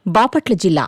బాపట్ల జిల్లా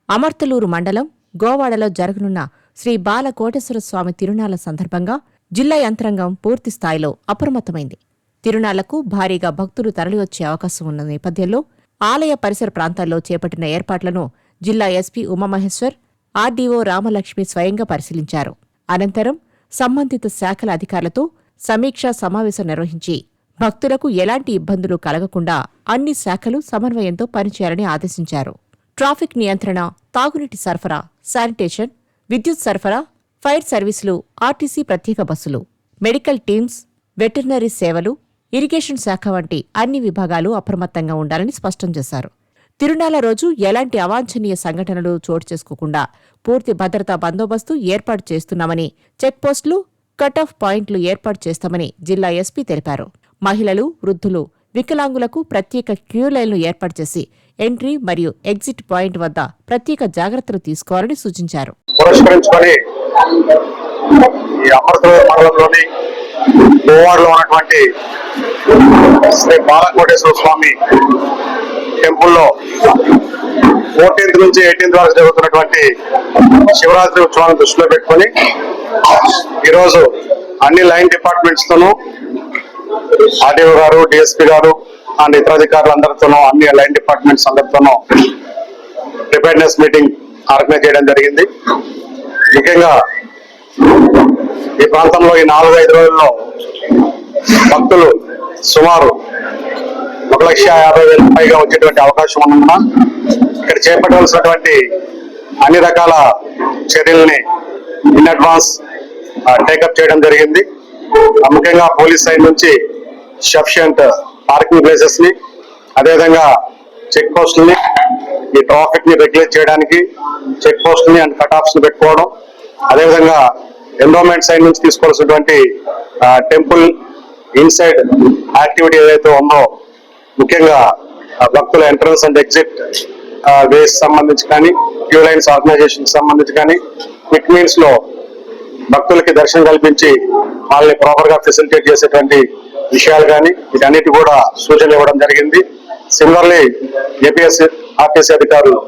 అమర్తలూరు మండలం గోవాడలో జరగనున్న శ్రీ బాలకోటేశ్వర స్వామి తిరునాళ్ల సందర్భంగా జిల్లా యంత్రాంగం పూర్తిస్థాయిలో అప్రమత్తమైంది. తిరునాళ్లకు భారీగా భక్తులు తరలివచ్చే అవకాశం ఉన్న నేపథ్యంలో ఆలయ పరిసర ప్రాంతాల్లో చేపట్టిన ఏర్పాట్లను జిల్లా ఎస్పీ ఉమామహేశ్వర్, ఆర్డీఓ రామలక్ష్మి స్వయంగా పరిశీలించారు. అనంతరం సంబంధిత శాఖల అధికారులతో సమీక్షా సమావేశం నిర్వహించి భక్తులకు ఎలాంటి ఇబ్బందులు కలగకుండా అన్ని శాఖలు సమన్వయంతో పనిచేయాలని ఆదేశించారు. ట్రాఫిక్ నియంత్రణ, తాగునీటి సరఫరా, శానిటేషన్, విద్యుత్ సరఫరా, ఫైర్ సర్వీసులు, ఆర్టీసీ ప్రత్యేక బస్సులు, మెడికల్ టీమ్స్, వెటర్నరీ సేవలు, ఇరిగేషన్ శాఖ వంటి అన్ని విభాగాలు అప్రమత్తంగా ఉండాలని స్పష్టం చేశారు. తిరునాళ్ల రోజు ఎలాంటి అవాంఛనీయ సంఘటనలు చోటు చేసుకోకుండా పూర్తి భద్రతా బందోబస్తు ఏర్పాటు చేస్తున్నామని, చెక్పోస్టులు, కట్ ఆఫ్ పాయింట్లు ఏర్పాటు చేస్తామని జిల్లా ఎస్పీ తెలిపారు. మహిళలు, వృద్ధులు, వికలాంగులకు ప్రత్యేక క్యూ లైన్లు ఏర్పాటు చేసి ఎంట్రీ మరియు ఎగ్జిట్ పాయింట్ వద్ద ప్రత్యేక జాగ్రత్తలు తీసుకోవాలని సూచించారు. పురస్కరించుకొని ఈ అమర్తలూరు మండలంలోని గోవాడలో ఉన్నటువంటి శ్రీ బాలకోటేశ్వర స్వామి టెంపుల్లో 14th నుంచి 18th వరకు జరుగుతున్నటువంటి శివరాత్రి ఉత్సవాన్ని దృష్టిలో పెట్టుకొని ఈరోజు అన్ని లైన్ డిపార్ట్మెంట్స్ తోనూ ఆర్డీఓ గారు, డిఎస్పీ గారు అండ్ ఇతర అధికారులందరితోనూ, అన్ని లైన్ డిపార్ట్మెంట్స్ అందరితోనూ ప్రిపేర్నెస్ మీటింగ్ ఆర్గనైజ్ చేయడం జరిగింది. ముఖ్యంగా ఈ ప్రాంతంలో ఈ 4-5 రోజుల్లో భక్తులు సుమారు 1,50,000 పైగా వచ్చేటువంటి అవకాశం ఉన్నందున ఇక్కడ చేపట్టవలసినటువంటి అన్ని రకాల చర్యల్ని ఇన్ అడ్వాన్స్ టేకప్ చేయడం జరిగింది. ముఖ్యంగా పోలీస్ సైడ్ నుంచి సఫిషియంట్ పార్కింగ్ ప్లేసెస్ ని, అదేవిధంగా చెక్ పోస్టుల్ని, ఈ ట్రాఫిక్ ని రెగ్యులేట్ చేయడానికి చెక్ పోస్టుల్ని అండ్ కట్ ఆఫ్స్ ని పెట్టుకోవడం, అదేవిధంగా ఎన్విరాన్మెంట్ సైడ్ నుంచి తీసుకోవాల్సినటువంటి టెంపుల్ ఇన్సైడ్ యాక్టివిటీ ఏదైతే ఉందో, ముఖ్యంగా భక్తుల ఎంట్రన్స్ అండ్ ఎగ్జిట్ వేస్ సంబంధించి కానీ, క్యూ లైన్స్ ఆర్గనైజేషన్ సంబంధించి కానీ, క్విక్ మీన్స్ లో భక్తులకి దర్శనం కల్పించి వాళ్ళని ప్రాపర్ గా ఫెసిలిటేట్ చేసేటువంటి విషయాలు కానీ వీటన్నిటి కూడా సూచనలు ఇవ్వడం జరిగింది. సిమిలర్లీ ఏపీఎస్ ఆర్టీసీ అధికారులు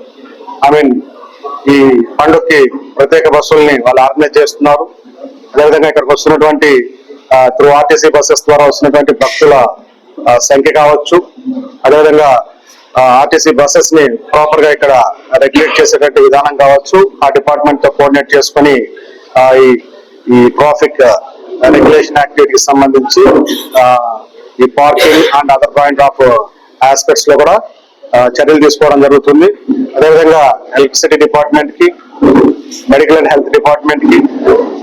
ఈ పండుగకి ప్రత్యేక బస్సుల్ని వాళ్ళు ఆర్గనైజ్ చేస్తున్నారు. అదేవిధంగా ఇక్కడికి వస్తున్నటువంటి త్రూ ఆర్టీసీ బస్సెస్ ద్వారా వస్తున్నటువంటి భక్తుల సంఖ్య కావచ్చు, అదేవిధంగా ఆర్టీసీ బస్సెస్ ని ప్రాపర్ గా ఇక్కడ రెగ్యులేట్ చేసేటువంటి విధానం కావచ్చు, ఆ డిపార్ట్మెంట్ తో కోఆర్డినేట్ చేసుకుని ఈ ట్రాఫిక్ రెగ్యులేషన్ యాక్టివిటీకి సంబంధించి ఈ parking and other point of aspects లో కూడా చర్యలు తీసుకోవడం జరుగుతుంది. అదేవిధంగా ఎలక్ట్రిసిటీ డిపార్ట్మెంట్ కి, మెడికల్ అండ్ హెల్త్ డిపార్ట్మెంట్ కి,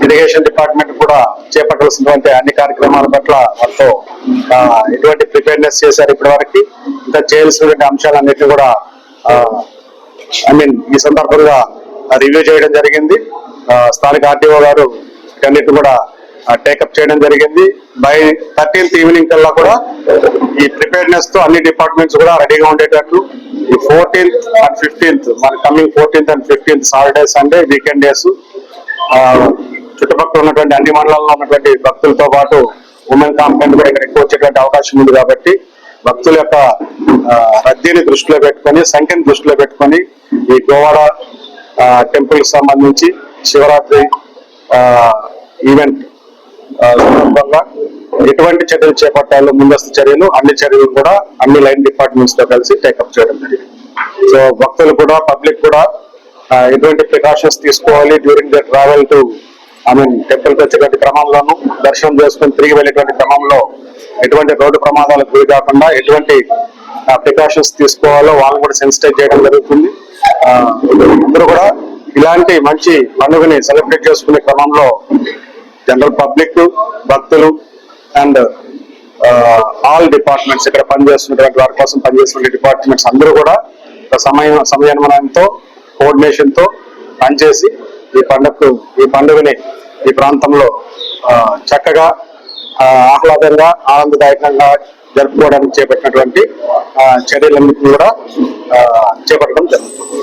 ఇరిగేషన్ డిపార్ట్మెంట్ కూడా చేపట్టాల్సినటువంటి అన్ని కార్యక్రమాల పట్ల వాళ్ళతో ఎటువంటి ప్రిపేర్నెస్ చేశారు ఇప్పటి వరకు, ఇంకా చేయాల్సినటువంటి అంశాలన్నింటినీ కూడా ఈ సందర్భంగా రివ్యూ చేయడం జరిగింది. స్థానిక ఆర్డీఓ గారు అన్నిటి కూడా టేకప్ చేయడం జరిగింది. బై 13th ఈవినింగ్ కల్లా కూడా ఈ ప్రిపేర్నెస్ తో అన్ని డిపార్ట్మెంట్స్ కూడా రెడీగా ఉండేటట్లు ఈ 14th and 15th మన coming 14th and 15th Saturday, Sunday, weekend days చుట్టుపక్కల ఉన్నటువంటి అన్ని మండలాల్లో ఉన్నటువంటి భక్తులతో పాటు ఉమెన్ కాంపౌండ్ కూడా ఇక్కడ ఎక్కువ వచ్చేటువంటి అవకాశం ఉంది. కాబట్టి భక్తుల యొక్క రద్దీని దృష్టిలో పెట్టుకొని, సంఖ్యను దృష్టిలో పెట్టుకొని ఈ గోవాడ టెంపుల్ కి సంబంధించి శివరాత్రి ఈవెంట్ సందర్భంగా ఎటువంటి చర్యలు చేపట్టాలో ముందస్తు చర్యలు, అన్ని చర్యలు కూడా అన్ని లైన్ డిపార్ట్మెంట్స్ తో కలిసి టేకప్ చేయడం జరిగింది. సో భక్తులు కూడా, పబ్లిక్ కూడా ఎటువంటి ప్రికాషన్స్ తీసుకోవాలి during the travel to temple కి వచ్చేటువంటి క్రమంలోనూ, దర్శనం చేసుకుని తిరిగి వెళ్ళేటువంటి క్రమంలో ఎటువంటి రోడ్డు ప్రమాదాలకు గురి కాకుండా ఎటువంటి ప్రికాషన్స్ తీసుకోవాలో వాళ్ళని కూడా సెన్సిటైజ్ చేయడం జరుగుతుంది. అందరూ కూడా ఇలాంటి మంచి పండుగని సెలబ్రేట్ చేసుకునే క్రమంలో జనరల్ పబ్లిక్, భక్తులు అండ్ ఆల్ డిపార్ట్మెంట్స్, ఇక్కడ పనిచేస్తున్నటువంటి వారి కోసం పనిచేస్తున్న డిపార్ట్మెంట్స్ అందరూ కూడా సమన్వయంతో, కోఆర్డినేషన్ తో పనిచేసి ఈ పండుగని ఈ ప్రాంతంలో చక్కగా, ఆహ్లాదంగా, ఆనందదాయకంగా జరుపుకోవడానికి చేపట్టినటువంటి చర్యలన్నింటినీ కూడా చేపట్టడం జరుగుతుంది.